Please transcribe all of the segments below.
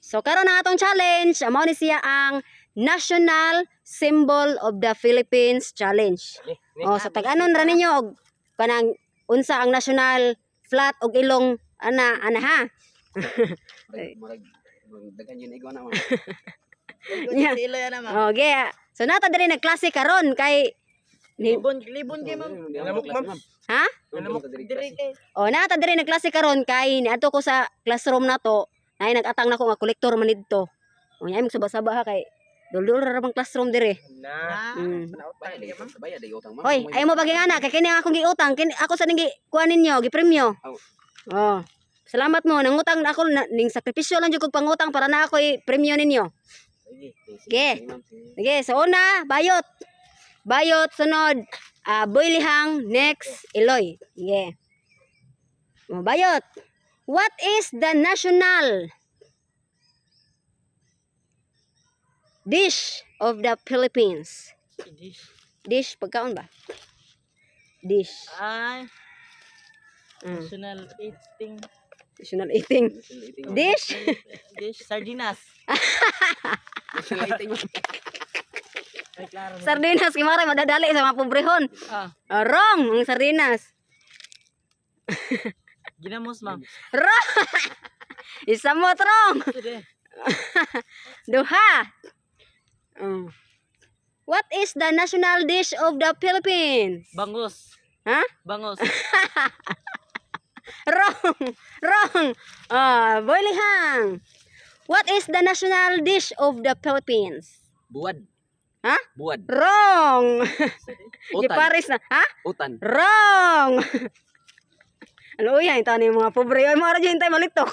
So karon ang atong challenge, amo ni siya ang National Symbol of the Philippines Challenge. Oh, so tag-anon ra ninyo og kanang unsa ang national flat og ilong ana ha. Daghan yun iguana mo. Yeah. Okay. So nata diri nagklase karon kay Libon kay ma'am. Namok ma'am. ha? Namok Diri kay. Oh, nata diri nagklase karon kay niadto ko sa classroom nato. Nay nag-atang nako nga kolektor man didto. O nya imong sabah-sabah ha kay dul-dul ra bang classroom diri. Na. Mm. Bayad ay utang ma'am. Hoy, ay mo bagay ana kay kini ang akong giutang, kini ako sa ning kuan ninyo, gipremyo. Oh. Salamat mo nangutang na ako ning sakripisyo lang jud kog pangutang para na ako i-premyo ninyo. Okay. Sige, so una, bayot. Bayot sunod, boylihang, next Iloy. Sige. Oh, bayot. What is the national dish of the Philippines? Dish, pagkaon ba? Dish. Ay, Mm. national eating National eating. Dish. dish sardinas. Ay, klaro. Sardinas, kimara madadali sa mga pobrehon. Wrong, ang sardinas. Ginamos ma'am. Wrong. Isa mo wrong. Sige. Duha. Oh. What is the national dish of the Philippines? Bangus. Ha? Bangus. Wrong. Wrong. Boylihang. What is the national dish of the Philippines? Buwad. Ha? Buwad. Wrong. Utan. Giparis na. Ha? Utan. Wrong. Ano yan? Ito na yung mga pobre. Ay, mga radyo hintay malitok.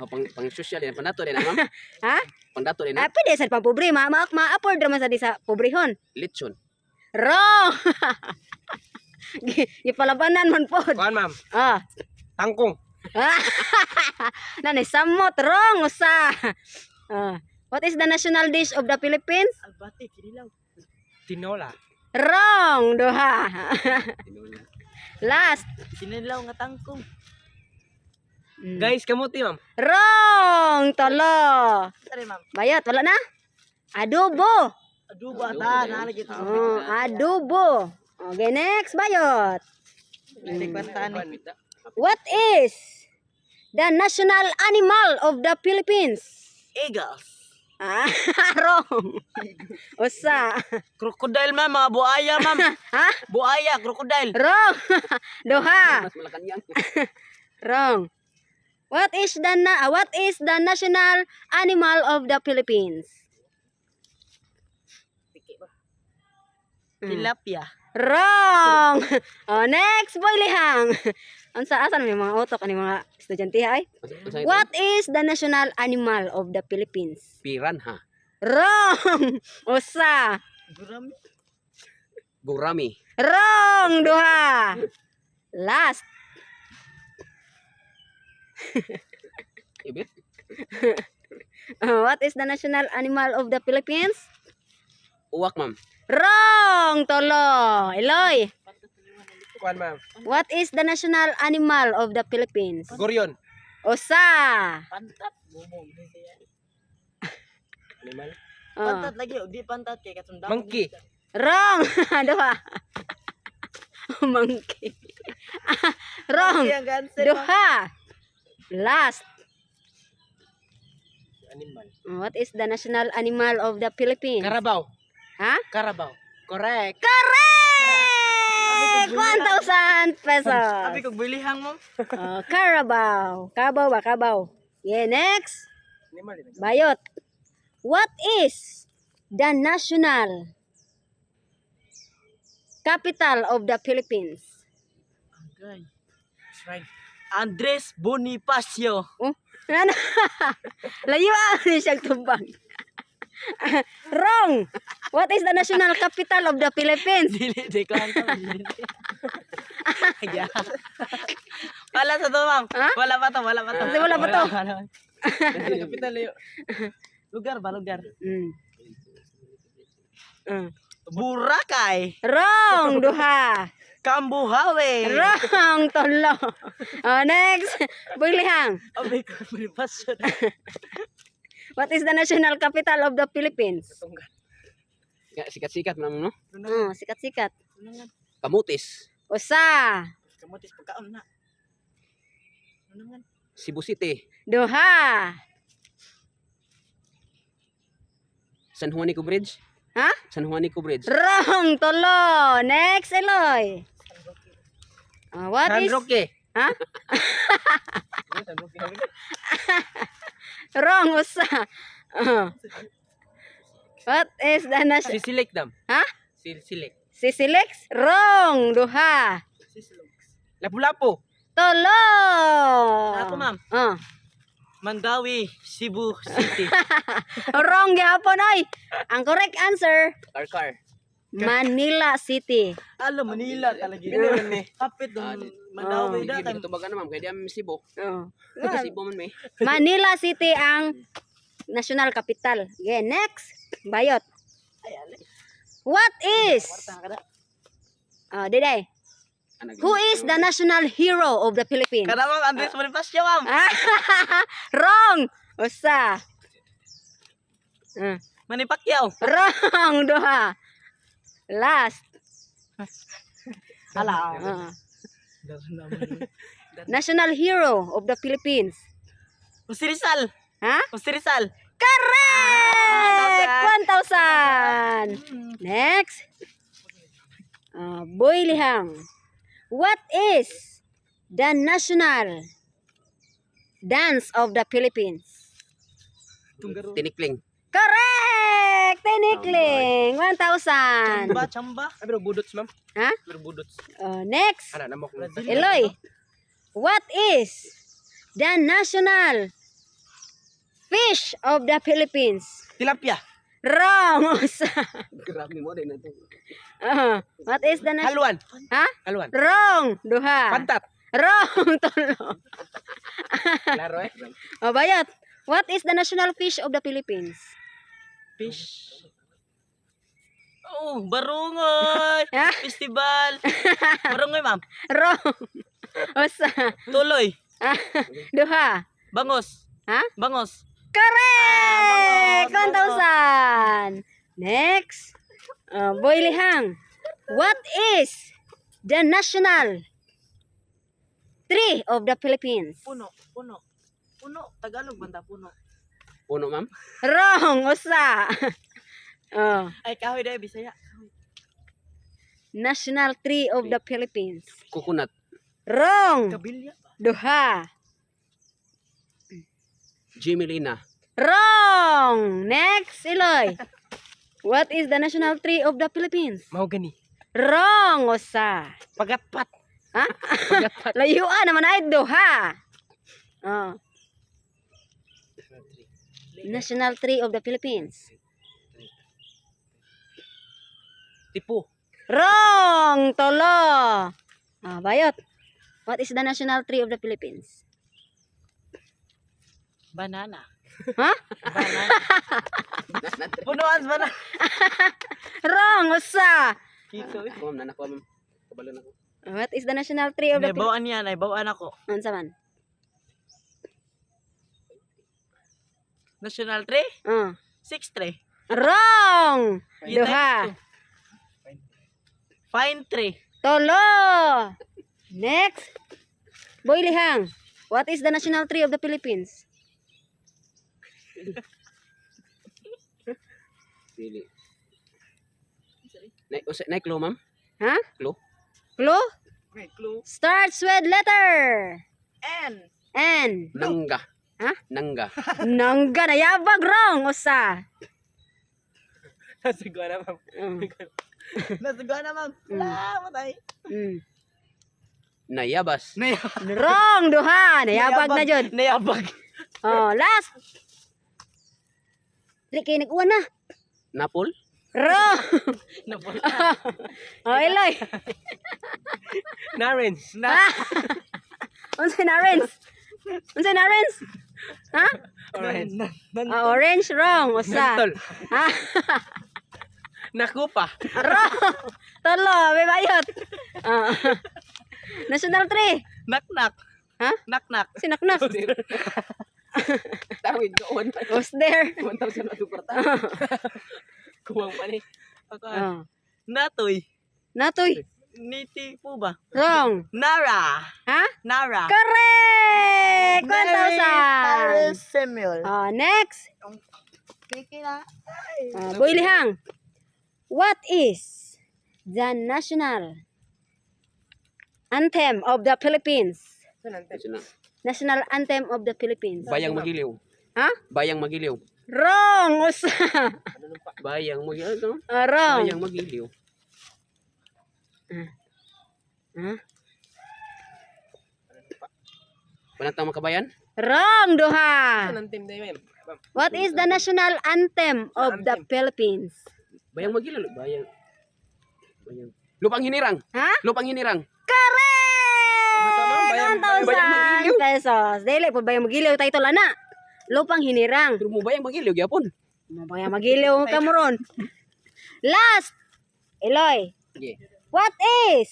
Pang social yan. Pandato din ma'am. Ha? Pandato din. Pwede sa pang pobre. Ma-afford naman sa di sa pobrehon. Lechon. Wrong. Gipalabanan man po. Kuan ma'am, Ah. tangkong. Nanay, samot. Wrong. Usa. What is the national dish of the Philippines? Albati kinilaw. Tinola. Wrong. Duha. Last. Kinilaw nga tangkong. Guys, kamuti ma'am. Wrong. Tolo. Sorry ma'am. Bayat. Wala na? Adobo. Adubo ata nalagit. Adobo. Okay, next. Bayot. Tikwantaan. What is the national animal of the Philippines? Eagles. Wrong. Usa. Crocodile ma'am, mga buaya ma'am. Ha? Buaya, crocodile. Wrong. Duha. Mas Malacanang. Wrong. What is the national animal of the Philippines? Tilapia. Wrong. Next, boylihang. Asan may mga utok ani mga estudyante ay? What is the national animal of the Philippines? Piranha. Wrong. Usa. Gurami. Gurami. Wrong. Duha. Last. Ibit. What is the national animal of the Philippines? Uwak ma'am. Wrong. Tolo. Eloy. Kuan ma'am. What is the national animal of the Philippines? Goryon. Usa. Pantat. Bumog. Animal. Pantat lagi, di pantat kay katundang. Monkey. Wrong. Duha. Monkey. Wrong. Duha. Last. Animal. What is the national animal of the Philippines? Carabao. Ha? Carabao. Correct. Correct! 1,000 pesos. Abi kog bilihang mo. Carabao. Kabaw ba? Kabaw. Yeah, next. Animal din. Bayot. What is the national capital of the Philippines? Okay. That's right. Andres Bonifacio. Oh, ano? Layo siyang tumbang. Wrong. What is the national capital of the Philippines? Dili, di ko lang Yeah. Wala sa to, ma'am. Ha? Wala pa to, wala pa to. Kasi wala pa to. Kapital yun. Lugar ba, lugar? Boracay. Wrong. Duha. Kambuhawe. Wrong. Tolo. Next. Bulihang. Abi ko, Bonifacio. What is the national capital of the Philippines? Ya, sikat-sikat man no. Oh, sikat-sikat. Kamutis. Usa, Kamutis pagkaon na. Ano man? Cebu City. duha. San Juanico Bridge. Ha? San Juanico Bridge. Wrong, tulo. Next, Eloy. What San is... Roque. Ha? Wrong, usa. What is the national... Sisilik dam. Ha? Sisilik. Sisilex? Wrong, duha. Lapu-lapu. Tulo. Ako, ma'am. Oh. Mandawi, Cebu City. Wrong gihapon oy. Ang correct answer, Car. Manila City. Alam, Manila talaga. Pinaman ni. Kapit doon. Mandawi Hindi da. kita tubagan na ma'am kaya di am Cebu. Oh. Cebu man may. Manila City ang national capital. Okay, next. Bayot. What is? Diday. Who is the national hero of the Philippines? Kada ma'am, Andres Bonifacio, ma'am. Wrong. Usa. Manny Pacquiao. Wrong. Duha. Last. Ala. National hero of the Philippines. Jose Rizal. Ha? Jose Rizal. Correct! 1,000. Next. Boy Lihang. What is the national dance of the Philippines? Tinikling. Correct! Tinikling. 1,000. Chamba. Ay, pero budots ma'am. Ha? Pero budots. Next. Ana, namok. Eloy. What is the national fish of the Philippines? Tilapia. Wrong. Grabe mo din na to. What is the national... Haluan. Ha? Haluan. Wrong. Duha. Pantat. Wrong. Tulo. Klaro eh. Bayat. What is the national fish of the Philippines? Fish. Oh, barungoy. Ha? Festival. Barungoy, ma'am. Wrong. Usa. Tuloy. Duha. Bangos. Ha? Bangos. Correct! Bangos. 1,000. Next. Boy Lihang. What is the national tree of the Philippines? Puno. Puno. Puno. Tagalog banda puno. Puno ma'am. Wrong. Usa. Ay, kahoy dahil, Bisaya. National tree of the Philippines. Coconut. Wrong. Kabilya. Duha. Jimmy Lina. Wrong. Next, Eloy. What is the national tree of the Philippines? Mahogany. Wrong. Usa. Pagatpat. Ha? Layuan naman ay duha. National tree of the Philippines. Tipo. Wrong. Tolo. Bayot. What is the national tree of the Philippines? Banana. Ha? Banana. Punuan, banana. Wrong. Usa. Kito. Ako ma'am, nanak ko ma'am. Kabalo na ko. What is the national tree of the Philippines? Naibawaan yan. Naibawaan ako. Unsa man? National tree? 6 tree. Wrong. You Duha. types Fine tree. Tolo. Next. Boy Lihang. What is the national tree of the Philippines? Pili. Nay clue ma'am. Ha? Clue. Clue? Okay, clue. Starts with letter N. N. Nangga. Ha? Nangga. Nangga na yabag. Wrong. Usa. Nasagawa na ma'am. Nasagawa na, ma'am. Salamat ay. Nayabas. Wrong. Duha. Nayabag na jud. Nayabag. Last. Dili kay nag-uwan na. Napol. Wrong. Eloy. Narens. Unsay na orange? Unsay na orange? Ha? Orange. Orange. Wrong. Usa. Mentol. Ha? Nakupa. Wrong. Tolo. May bayot. National tree. Nak-nak. Ha? Nak-nak. Sinaknak. Tawid doon. Was there? 1,000 na suporta. Kuwang pa ni. Oh. Natoy. Natoy. Niti po ba? Wrong. Nara. Ha? Nara. Correct! 1,000. Samuel. Next. Boy Lihang. What is the national anthem of the Philippines? National anthem of the Philippines. Bayang Magiliw. Ha? Bayang Magiliw. Wrong. Usa. Bayang Magiliw. Wrong. Bayang Magiliw. Ha? Panatang Makabayan? Wrong, duha. Nantem tayo, ma'am. What is the national anthem of the Philippines? Bayang Magiliw. Bayang. Lupang Hinirang. Ha? Lupang Hinirang. Correct! Bayang 1,000 pesos. Dili po bayang magiliw title ana. Lupang hinirang. Pero mo Bayang Magiliw gyapon. Bayang magiliw ka mo ron. Last. Eloy. Sige. What is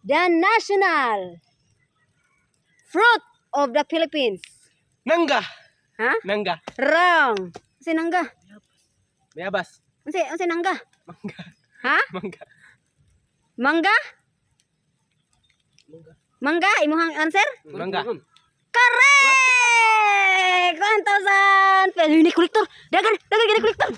the national fruit of the Philippines? Nangga. Ha? Nangga. Wrong. Unsa nangga? Mayabas. Unsa nangga? Mangga. Ha? Mangga. Mangga? Mangga imong answer? Mangga. Correct! 1,000 pesos. Ini kolektor. Dagan gini kolektor.